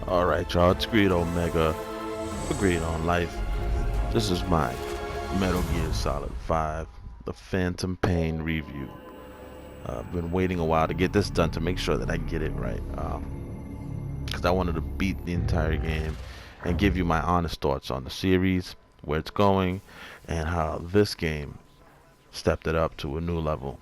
Alright, y'all, it's Greed Omega, Greed on Life. This is my Metal Gear Solid 5, the Phantom Pain review. I've been waiting a while to get this done to make sure that I get it right. Because I wanted to beat the entire game and give you my honest thoughts on the series, where it's going, and how this game stepped it up to a new level.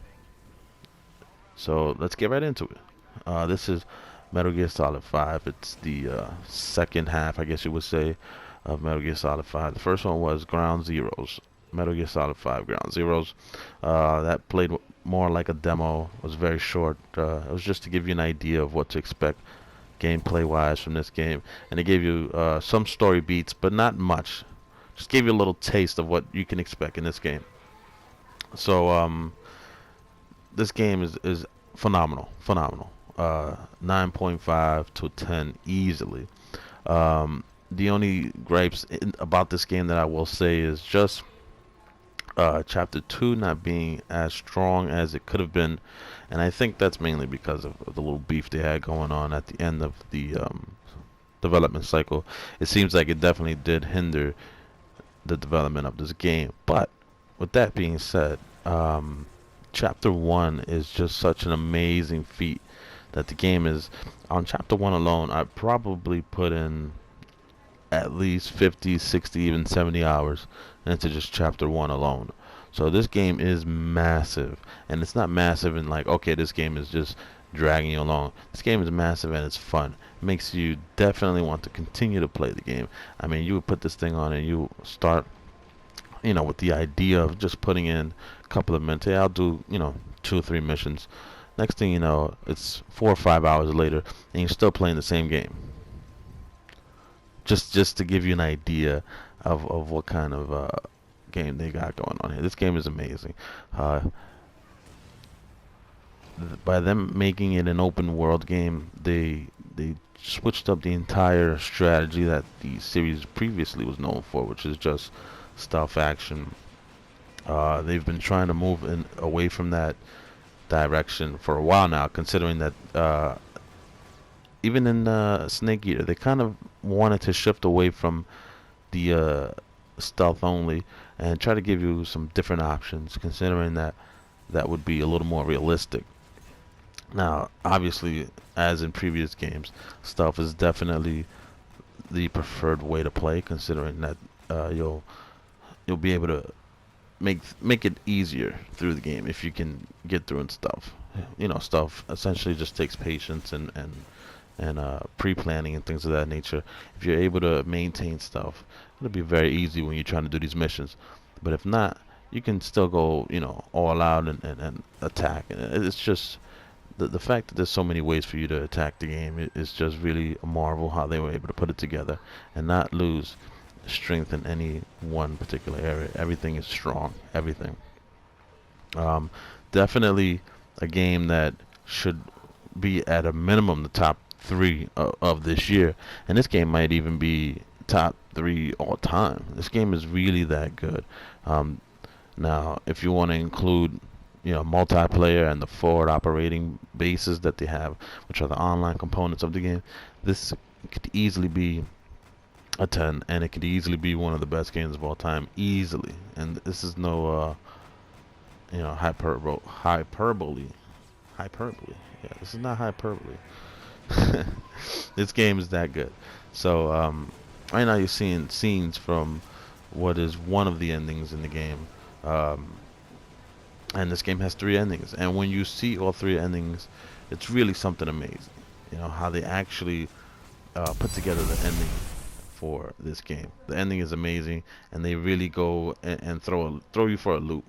So let's get right into it. This is Metal Gear Solid 5. It's the second half, I guess you would say, of Metal Gear Solid 5. The first one was Ground Zeroes. Metal Gear Solid 5 Ground Zeroes. That played more like a demo. It was very short. It was just to give you an idea of what to expect gameplay wise from this game. And it gave you some story beats, but not much. Just gave you a little taste of what you can expect in this game. So, this game is phenomenal. Phenomenal. 9.5 to 10 easily. The only gripes about this game that I will say is just chapter 2 not being as strong as it could have been, and I think that's mainly because of the little beef they had going on at the end of the development cycle. It seems like it definitely did hinder the development of this game. But with that being said, chapter 1 is just such an amazing feat that the game is on chapter 1 alone. I probably put in at least 50, 60, even 70 hours into just chapter 1 alone. So this game is massive, and it's not massive in like, okay, this game is just dragging you along. This game is massive and it's fun. It makes you definitely want to continue to play the game. I mean, you would put this thing on and you start, with the idea of just putting in a couple of minutes. Hey, I'll do, 2 or 3 missions. Next thing you know, it's 4 or 5 hours later, and you're still playing the same game. Just to give you an idea of what kind of game they got going on here. This game is amazing. Uh, by them making it an open world game, they switched up the entire strategy that the series previously was known for, which is just stealth action. They've been trying to move away from that direction for a while now, considering that even in Snake Eater, they kind of wanted to shift away from the stealth only and try to give you some different options, considering that that would be a little more realistic. Now, obviously, as in previous games, stealth is definitely the preferred way to play, considering that you'll be able to make it easier through the game if you can get through and stuff. Stuff essentially just takes patience and pre-planning and things of that nature. If you're able to maintain stuff, it'll be very easy when you're trying to do these missions. But if not, you can still go, all out and attack. And it's just the fact that there's so many ways for you to attack the game is just really a marvel how they were able to put it together and not lose strength in any one particular area. Everything is strong. Everything. Um, Definitely a game that should be at a minimum the top three of this year, and this game might even be top three all time. This game is really that good. Um, Now, if you want to include, multiplayer and the forward operating bases that they have, which are the online components of the game, this could easily be a 10, and it could easily be one of the best games of all time, easily. And this is no, hyperbole. Yeah, this is not hyperbole. This game is that good. So, right now you're seeing scenes from what is one of the endings in the game. Um, and this game has 3 endings. And when you see all 3 endings, it's really something amazing. How they actually put together the ending for this game. The ending is amazing, and they really go and throw you for a loop.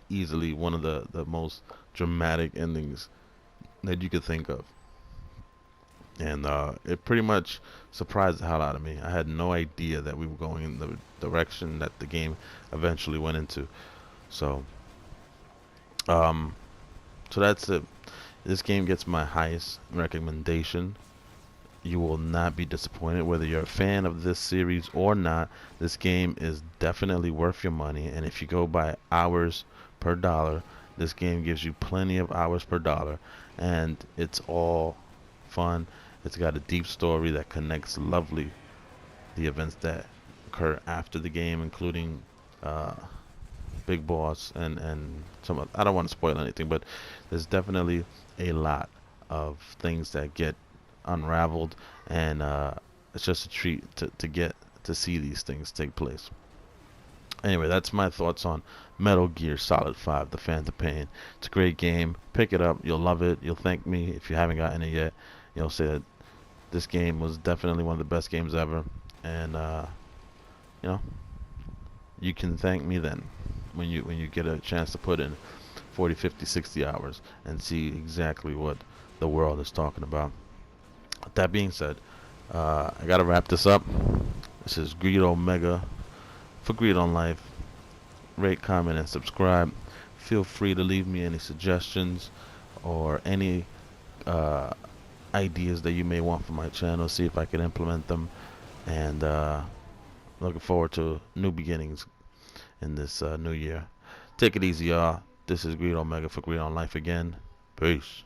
Easily one of the most dramatic endings that you could think of. And it pretty much surprised the hell out of me. I had no idea that we were going in the direction that the game eventually went into. So, um, so that's it. This game gets my highest recommendation. You will not be disappointed whether you're a fan of this series or not. This game is definitely worth your money, and if you go by hours per dollar, this game gives you plenty of hours per dollar, and it's all fun It's got a deep story that connects lovely the events that occur after the game, including uh, Big Boss and some. I don't want to spoil anything, but there's definitely a lot of things that get unraveled, and it's just a treat to get to see these things take place. Anyway, that's my thoughts on Metal Gear Solid 5, The Phantom Pain. It's a great game. Pick it up. You'll love it. You'll thank me if you haven't gotten it yet. You'll say that this game was definitely one of the best games ever. And, you know, you can thank me then when you get a chance to put in 40, 50, 60 hours and see exactly what the world is talking about. With that being said, I got to wrap this up. This is Greed Omega for Greed on Life. Rate, comment, and subscribe. Feel free to leave me any suggestions or any uh, ideas that you may want for my channel. See if I can implement them. And looking forward to new beginnings in this new year. Take it easy, y'all. This is Greed Omega for Greed on Life again. Peace.